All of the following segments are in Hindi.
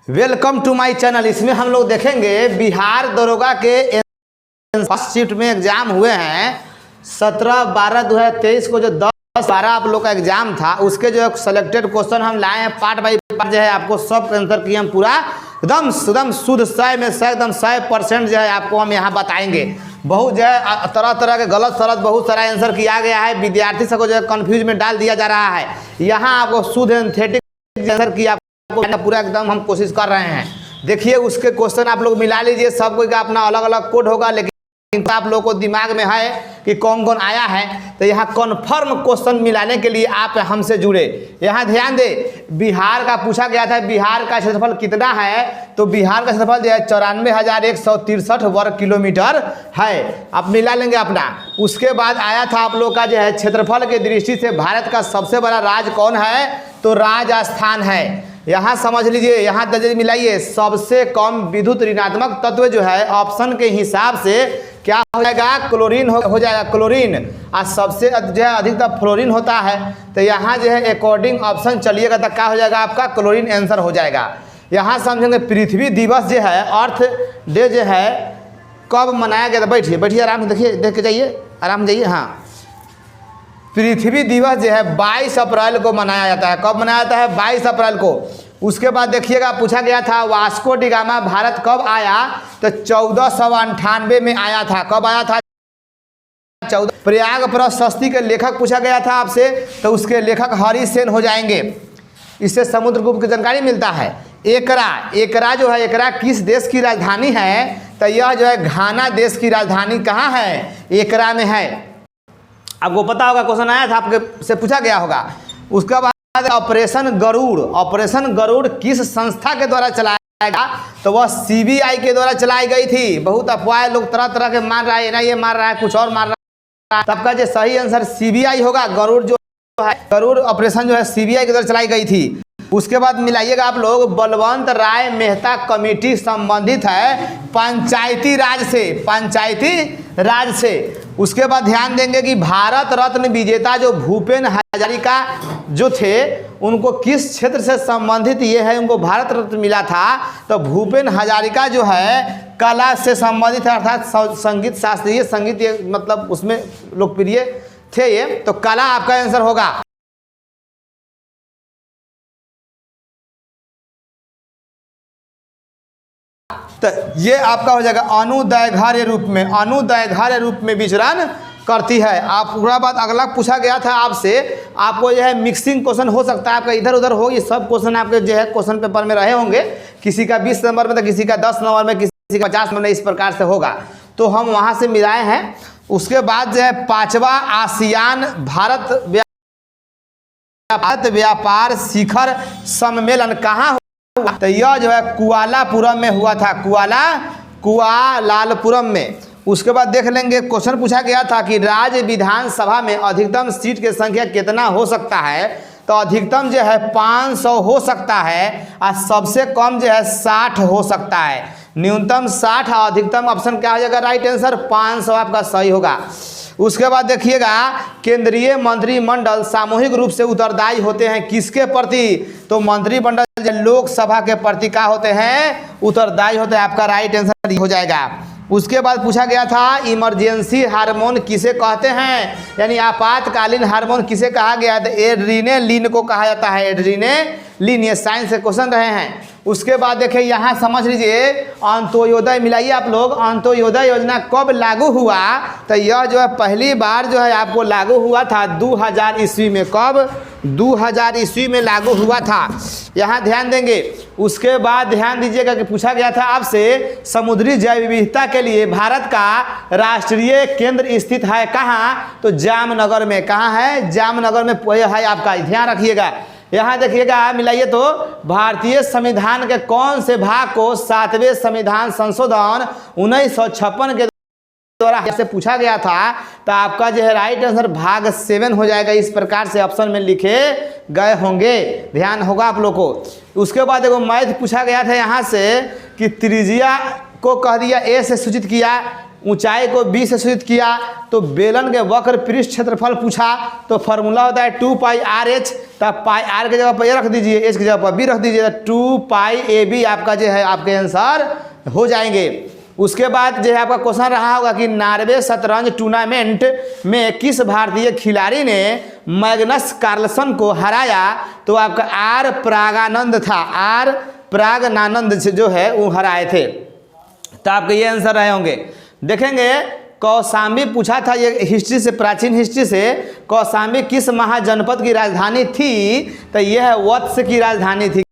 Welcome to my channel. इसमें हम लोग देखेंगे बिहार दरोगा के फर्स्ट शिफ्ट में एग्जाम हुए हैं 17/12/2023 को। जो 10/12 आप लोग का एग्जाम था उसके जो सेलेक्टेड क्वेश्चन हम लाए हैं पार्ट बाई पार्ट, जो है आपको सब आंसर किए हम पूरा एकदम शुद्ध 100 में 100 एकदम 100% जो है आपको हम यहाँ बताएंगे। बहुत जो है तरह तरह के गलत सलत बहुत सारा आंसर किया गया है, विद्यार्थी सबको जो है कन्फ्यूज में डाल दिया जा रहा है। यहाँ आपको शुद्ध एंथेटिक आंसर की आपको पूरा एकदम हम कोशिश कर रहे हैं। देखिए उसके क्वेश्चन आप लोग मिला लीजिए, सब कोई का अपना अलग अलग कोड होगा, लेकिन आप लोगों को दिमाग में है कि कौन कौन आया है। तो यहाँ कन्फर्म क्वेश्चन मिलाने के लिए आप हमसे जुड़े। यहाँ ध्यान दे, बिहार का पूछा गया था बिहार का क्षेत्रफल कितना है, तो बिहार का क्षेत्रफल जो है 94,163 वर्ग किलोमीटर है। आप मिला लेंगे अपना। उसके बाद आया था आप लोग का जो है क्षेत्रफल के दृष्टि से भारत का सबसे बड़ा राज्य कौन है, तो राजस्थान है। यहाँ समझ लीजिए, यहाँ दर्जे मिलाइए। सबसे कम विद्युत ऋणात्मक तत्व जो है ऑप्शन के हिसाब से क्या हो जाएगा, क्लोरीन हो जाएगा, क्लोरीन। और सबसे जो है अधिकतर फ्लोरीन होता है। तो यहाँ जो है अकॉर्डिंग ऑप्शन चलिएगा तो क्या हो जाएगा आपका, क्लोरीन आंसर हो जाएगा। यहाँ समझेंगे पृथ्वी दिवस जो है अर्थ डे जो है कब मनाया गया था। बैठिए बैठिए आराम से, देखिए देख के जाइए, आराम से जाइए। हाँ, पृथ्वी दिवस जो है 22 अप्रैल को मनाया जाता है। कब मनाया जाता है, 22 अप्रैल को। उसके बाद देखिएगा पूछा गया था वास्को डिगामा भारत कब आया, तो 1498 में आया था। कब आया था, 14। प्रयाग प्रशस्ति के लेखक पूछा गया था आपसे, तो उसके लेखक हरि सेन हो जाएंगे। इससे समुद्रगुप्त की जानकारी मिलता है। एकरा जो है, एकरा किस देश की राजधानी है, तो यह जो है घाना देश की राजधानी कहाँ है, एकरा में है। आपको पता होगा, क्वेश्चन आया था आपके से पूछा गया होगा। उसके बाद ऑपरेशन गरुड़ किस संस्था के द्वारा चलाया गया, तो वह सीबीआई के द्वारा चलाई गई थी। बहुत अफवाह लोग तरह तरह के मार रहा है, ना ये मार रहा है, कुछ और मार रहा है। तब का जो सही आंसर सीबीआई होगा। गरुड़ जो है, गरुड़ ऑपरेशन जो है सीबीआई के द्वारा चलाई गई थी। उसके बाद मिलाइएगा आप लोग, बलवंत राय मेहता कमेटी संबंधित है पंचायती राज से। उसके बाद ध्यान देंगे कि भारत रत्न विजेता जो भूपेन हजारिका जो थे, उनको किस क्षेत्र से संबंधित ये है, उनको भारत रत्न मिला था। तो भूपेन हजारिका जो है कला से संबंधित है, अर्थात संगीत शास्त्रीय संगीत, ये मतलब उसमें लोकप्रिय थे ये। तो कला आपका आंसर होगा। तो ये आपका हो जाएगा अनुदैर्घ्य रूप में विचरण करती है। आप पूरा बात अगला पूछा गया था आपसे, आपको जो है मिक्सिंग क्वेश्चन हो सकता है आपका इधर उधर हो। ये सब क्वेश्चन आपके जो है क्वेश्चन पेपर में रहे होंगे, किसी का 20 नंबर में, तो किसी का 10 नंबर में, किसी का 50 नंबर में, इस प्रकार से होगा। तो हम वहाँ से मिलाए हैं। उसके बाद जो है 5वां आसियान भारत व्यापार शिखर सम्मेलन कहाँ हुआ, तो यह जो है कुआलापुरम में हुआ था, कुआलालपुरम में। उसके बाद देख लेंगे, क्वेश्चन पूछा गया था कि राज्य विधानसभा में अधिकतम सीट की संख्या कितना हो सकता है, तो अधिकतम जो है 500 हो सकता है, और सबसे कम जो है 60 हो सकता है। न्यूनतम 60 और अधिकतम ऑप्शन क्या हो जाएगा, राइट आंसर 500 आपका सही होगा। उसके बाद देखिएगा, केंद्रीय मंत्रिमंडल सामूहिक रूप से उत्तरदायी होते हैं किसके प्रति, तो मंत्रिमंडल लोकसभा के प्रति क्या होते हैं, उत्तरदायी होते हैं। आपका राइट आंसर हो जाएगा। उसके बाद पूछा गया था इमरजेंसी हार्मोन किसे कहते हैं, यानी आपातकालीन हार्मोन किसे कहा गया है, तो एड्रीनेलिन को कहा जाता है, एड्रीनेलिन। ये साइंस से क्वेश्चन रहे हैं। उसके बाद देखिए यहाँ समझ लीजिए, अंत्योदय मिलाइए आप लोग। अंत्योदय योजना कब लागू हुआ, तो यह जो है पहली बार जो है आपको लागू हुआ था 2000 ईस्वी में। कब, 2000 ईस्वी में लागू हुआ था। यहाँ ध्यान देंगे। उसके बाद ध्यान दीजिएगा कि पूछा गया था आपसे समुद्री जैव विविधता के लिए भारत का राष्ट्रीय केंद्र स्थित है कहाँ, तो जामनगर में। कहाँ है, जामनगर में है आपका, ध्यान रखिएगा। यहाँ देखिएगा मिलाइए, तो भारतीय संविधान के कौन से भाग को 7वें संविधान संशोधन 1956 के द्वारा से पूछा गया था, तो आपका जो है राइट आंसर भाग 7 हो जाएगा। इस प्रकार से ऑप्शन में लिखे गए होंगे, ध्यान होगा आप लोग को। उसके बाद देखो मैथ पूछा गया था यहाँ से कि त्रिज्या को कह दिया ए से सूचित किया, ऊंचाई को b से सूचित किया, तो बेलन के वक्र पृष्ठ क्षेत्रफल पूछा, तो फॉर्मूला होता है 2 पाई आर एच, तब पाई आर की जगह पर ए रख दीजिए, एच की जगह पर बी रख दीजिए, 2 पाई ए बी आपका जो है आपके आंसर हो जाएंगे। उसके बाद जो है आपका क्वेश्चन रहा होगा कि नॉर्वे शतरंज टूर्नामेंट में किस भारतीय खिलाड़ी ने मैग्नस कार्लसन को हराया, तो आपका आर प्रागानंद था, आर प्रागनानंद से जो है वो हराए थे। तो आपके ये आंसर रहे होंगे। देखेंगे कौशाम्बी पूछा था, ये हिस्ट्री से, प्राचीन हिस्ट्री से, कौशाम्बी किस महाजनपद की राजधानी थी, तो यह है वत्स की राजधानी थी,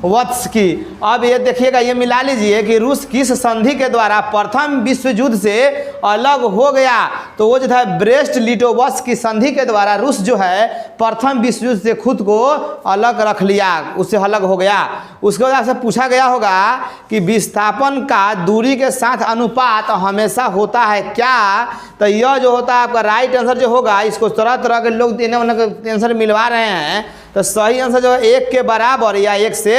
वत्स की। अब ये देखिएगा, ये मिला लीजिए कि रूस किस संधि के द्वारा प्रथम विश्व युद्ध से अलग हो गया, तो वो जो था ब्रेस्ट लिटोवस्क की संधि के द्वारा रूस जो है प्रथम विश्व युद्ध से खुद को अलग रख लिया, उससे अलग हो गया। उसके बाद से पूछा गया होगा कि विस्थापन का दूरी के साथ अनुपात हमेशा होता है क्या, तो यह जो होता है आपका राइट आंसर जो होगा, इसको तरह तरह के लोग देने वाले आंसर मिलवा रहे हैं, तो सही आंसर जो है 1 के बराबर या 1 से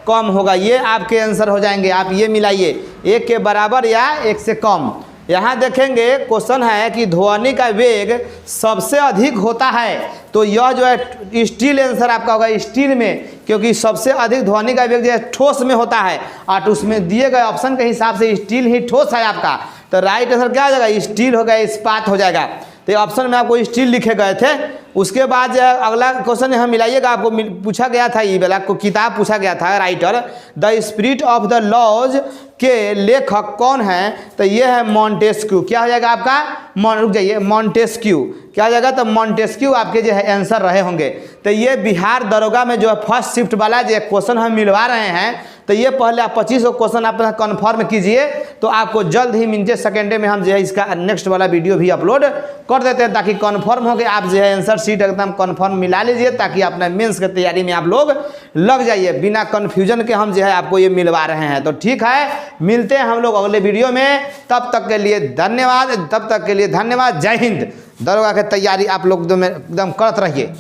कम होगा, ये आपके आंसर हो जाएंगे। आप ये मिलाइए, 1 के बराबर या 1 से कम। यहाँ देखेंगे क्वेश्चन है कि ध्वनि का वेग सबसे अधिक होता है, तो यह जो है स्टील आंसर आपका होगा, स्टील में, क्योंकि सबसे अधिक ध्वनि का वेग जो है ठोस में होता है, और उसमें दिए गए ऑप्शन के हिसाब से स्टील ही ठोस है आपका, तो राइट आंसर क्या हो जाएगा, स्टील हो गया, इस्पात हो जाएगा। तो ऑप्शन में आपको स्टील लिखे गए थे। उसके बाद जो अगला क्वेश्चन यहाँ मिलाइएगा, आपको पूछा गया था, ये वाला को किताब पूछा गया था, writer the spirit of the laws के लेखक कौन है, तो ये है मॉन्टेस्क्यू। क्या हो जाएगा आपका, रुक जाइए, मॉन्टेस्क्यू क्या हो जाएगा, तो मॉन्टेस्क्यू आपके जो है आंसर रहे होंगे। तो ये बिहार दरोगा में जो है फर्स्ट शिफ्ट वाला जो क्वेश्चन हम मिलवा रहे हैं, तो ये पहले आप 25 क्वेश्चन आप कन्फर्म कीजिए, तो आपको जल्द ही मिनटे सेकेंडे में हम जो है इसका नेक्स्ट वाला वीडियो भी अपलोड कर देते हैं, ताकि कन्फर्म हो गए आप जो है आंसर शीट एकदम कन्फर्म मिला लीजिए, ताकि अपना मेंस की तैयारी में आप लोग लग जाइए, बिना कन्फ्यूजन के हम जो है आपको ये मिलवा रहे हैं। तो ठीक है, मिलते हैं हम लोग अगले वीडियो में, तब तक के लिए धन्यवाद, जय हिंद। दरोगा की तैयारी आप लोग एकदम करते रहिए।